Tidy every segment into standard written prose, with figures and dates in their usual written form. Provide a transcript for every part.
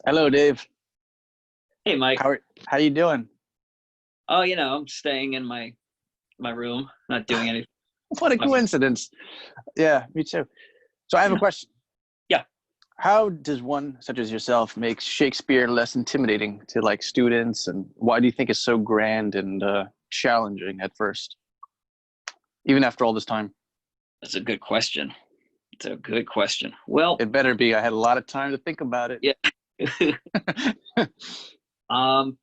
Hello, Dave. Hey, Mike. How you doing? Oh, I'm staying in my room, not doing anything. What a coincidence. Yeah, me too. So I have a Yeah. question. Yeah. How does one such as yourself make Shakespeare less intimidating to like students, and why do you think it's so grand and challenging at first, even after all this time? That's a good question. It's a good question. Well, It better be. I had a lot of time to think about it. yeah. um,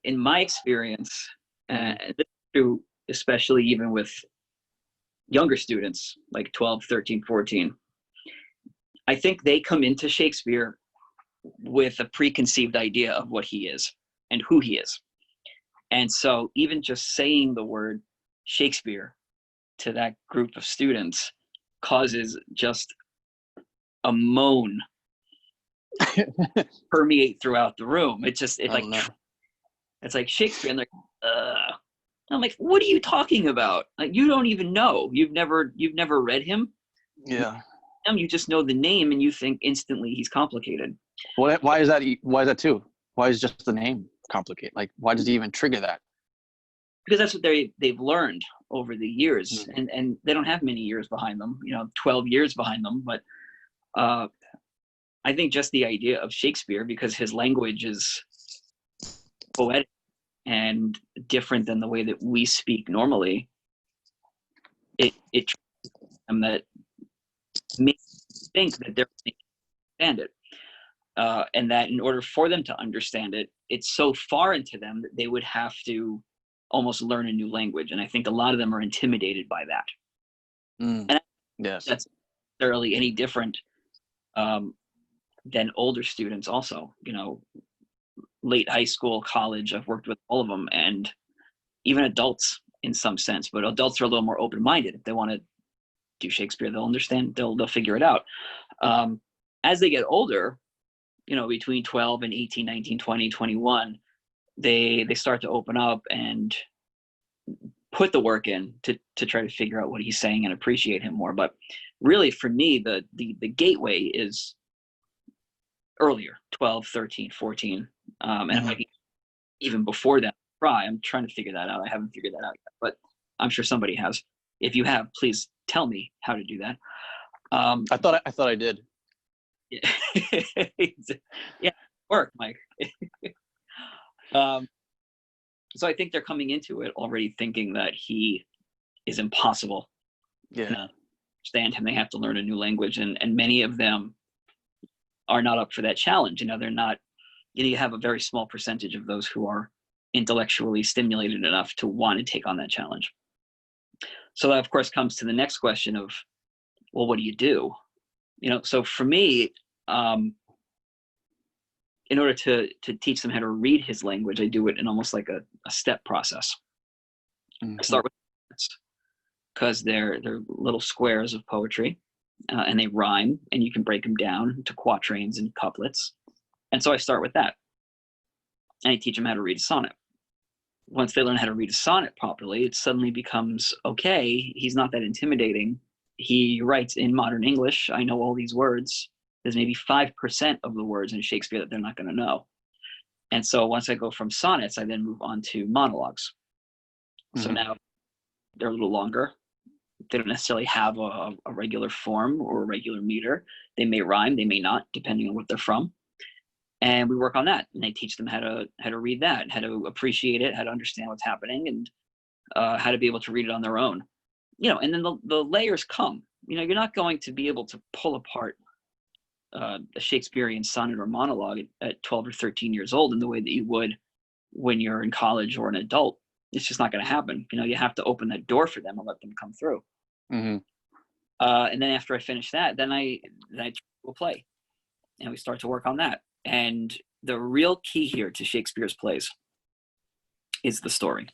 in my experience, Mhm. this is true, especially even with younger students, like 12, 13, 14, I think they come into Shakespeare with a preconceived idea of what he is and who he is. And so even just saying the word Shakespeare to that group of students causes just a moan permeate throughout the room. Oh no. It's like Shakespeare, and they're I'm like, what are you talking about? Like, you don't even know. You've never read him. Yeah. You just know the name, and you think instantly he's complicated. Why is that? Why is that too? Why is just the name complicated? Like, why does he even trigger that? Because that's what they've learned over the years, Mm. and they don't have many years behind them. 12 years behind them, but uh, I think just the idea of Shakespeare, because his language is poetic and different than the way that we speak normally, it them that makes me think that they're going to understand it, and that in order for them to understand it, it's so foreign into them that they would have to almost learn a new language. And I think a lot of them are intimidated by that. Mm. And Yes. that's necessarily any different um, than older students. Also, late high school, college. I've worked with all of them, and even adults in some sense. But adults are a little more open-minded. If they want to do Shakespeare, they'll understand. They'll figure it out. As they get older, between 12 and 18, 19, 20, 21, they start to open up and put the work in to try to figure out what he's saying and appreciate him more. But really, for me, the gateway is earlier, 12, 13, 14. And if I Mhm. can, even before that, try. I'm trying to figure that out. I haven't figured that out yet, but I'm sure somebody has. If you have, please tell me how to do that. Um, I thought I did. yeah, work, Mike. um, so I think they're coming into it already thinking that he is impossible. And Yeah. understand him, they have to learn a new language, and many of them are not up for that challenge. They're not. You have a very small percentage of those who are intellectually stimulated enough to want to take on that challenge. So that, of course, comes to the next question of, well, what do you do? So for me, um, in order to teach them how to read his language, I do it in almost like a step process. I Mhm. start with because they're little squares of poetry, and they rhyme, and you can break them down to quatrains and couplets. And so I start with that, and I teach them how to read a sonnet. Once they learn how to read a sonnet properly, it suddenly becomes okay. He's not that intimidating. He writes in modern English. I know all these words. There's maybe 5% of the words in Shakespeare that they're not going to know. And so once I go from sonnets, I then move on to monologues. So Mhm. now they're a little longer. They don't necessarily have a regular form or a regular meter. They may rhyme, they may not, depending on what they're from. And we work on that, and I teach them how to read that, how to appreciate it, how to understand what's happening, and how to be able to read it on their own. And then the layers come. You're not going to be able to pull apart a Shakespearean sonnet or monologue at 12 or 13 years old in the way that you would when you're in college or an adult. It's just not going to happen. You have to open that door for them and let them come through. Mhm. And then after I finish that, then I will play, and we start to work on that. And the real key here to Shakespeare's plays is the story.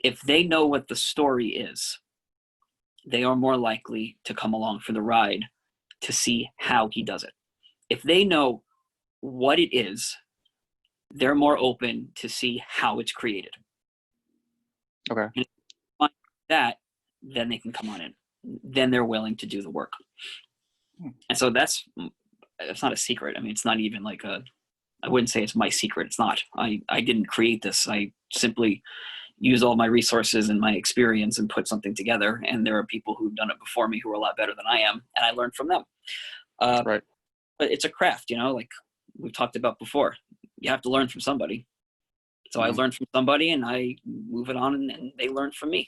If they know what the story is, they are more likely to come along for the ride to see how he does it. If they know what it is, they're more open to see how it's created. Okay. And if they find that, then they can come on in. Then they're willing to do the work. And so that's it's not a secret. I mean, it's not even like I wouldn't say it's my secret. It's not. I didn't create this. I simply use all my resources and my experience and put something together. And there are people who've done it before me who are a lot better than I am, and I learned from them. Right. But it's a craft, like we've talked about before. You have to learn from somebody. So I learned from somebody, and I move it on, and they learn from me.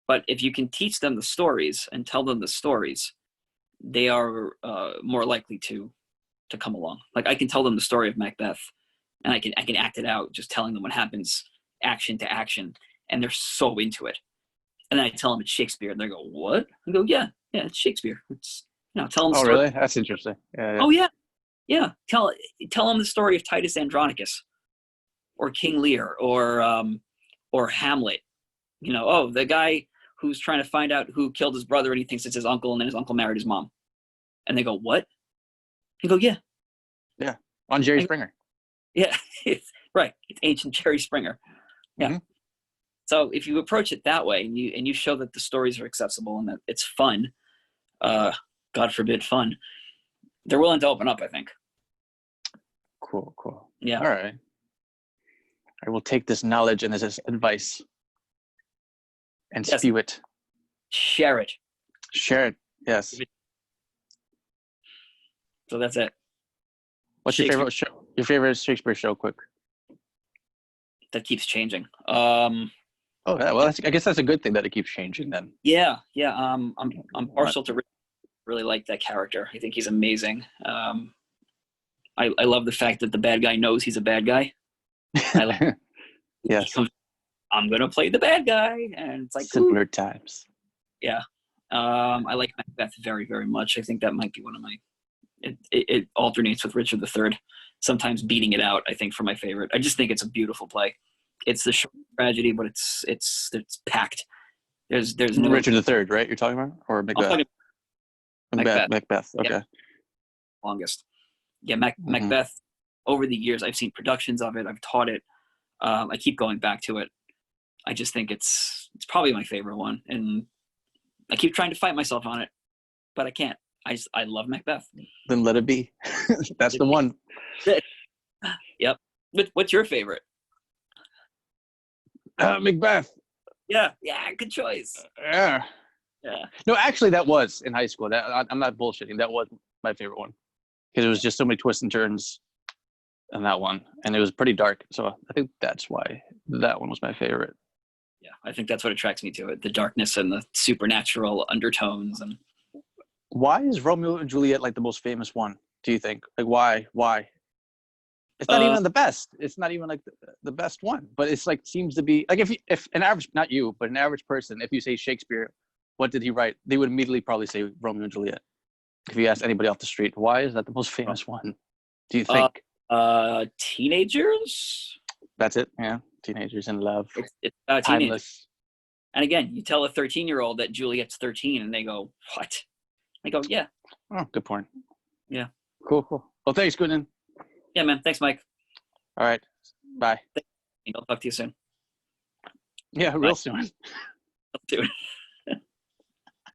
But if you can teach them the stories and tell them the stories, they are more likely to come along. Like I can tell them the story of Macbeth, and I can act it out, just telling them what happens, action to action, and they're so into it. And then I tell them it's Shakespeare, and they go, "What?" I go, "Yeah, it's Shakespeare." It's tell them the Oh, story. really? That's interesting. Yeah. Oh yeah. Tell them the story of Titus Andronicus, or King Lear, or Hamlet. The guy who's trying to find out who killed his brother, and he thinks it's his uncle, and then his uncle married his mom. And they go, "What?" You go, "Yeah." Yeah. On Jerry Springer. Yeah, right. It's ancient Jerry Springer. Yeah. Mm-hmm. So if you approach it that way, and you show that the stories are accessible and that it's fun, God forbid fun, they're willing to open up, I think. Cool. Yeah. All right. I will take this knowledge and this advice and spew it. Share it. Share it. Yes. So that's it. What's your favorite show? Your favorite Shakespeare show? Quick. That keeps changing. Oh, yeah, well, I guess that's a good thing that it keeps changing then. Yeah. I'm partial to really like that character. I think he's amazing. I love the fact that the bad guy knows he's a bad guy. Yes. I'm gonna play the bad guy, and it's like simpler times. Yeah. I like Macbeth very, very much. I think that might be one of my. It alternates with Richard III. Sometimes beating it out, I think, for my favorite. I just think it's a beautiful play. It's the short tragedy, but it's packed. There's no Richard III, right? You're talking about, or Macbeth? Macbeth. Okay. Yeah. Longest. Yeah, Macbeth. Over the years, I've seen productions of it. I've taught it. I keep going back to it. I just think it's probably my favorite one, and I keep trying to fight myself on it, but I can't. I love Macbeth. Then let it be. That's the one. Yep. What's your favorite? Macbeth. Yeah. Good choice. Yeah. No, actually, that was in high school. I'm not bullshitting. That was my favorite one because it was just so many twists and turns in that one, and it was pretty dark. So I think that's why that one was my favorite. Yeah, I think that's what attracts me to it: the darkness and the supernatural undertones. And why is Romeo and Juliet like the most famous one? Do you think? Like, why? It's not even the best. It's not even like the best one, but it's like seems to be like if an average, not you, but an average person, if you say Shakespeare, what did he write? They would immediately probably say Romeo and Juliet. If you ask anybody off the street, why is that the most famous one? Do you think? Teenagers. That's it. Yeah, teenagers in love. It's timeless. Teenagers. And again, you tell a 13-year-old that Juliet's 13, and they go, "What?" I go, "Yeah." Oh, good point. Yeah. Cool. Well, thanks, Coonan. Yeah, man. Thanks, Mike. All right. Bye. I'll talk to you soon. Yeah, real soon. I'll do it.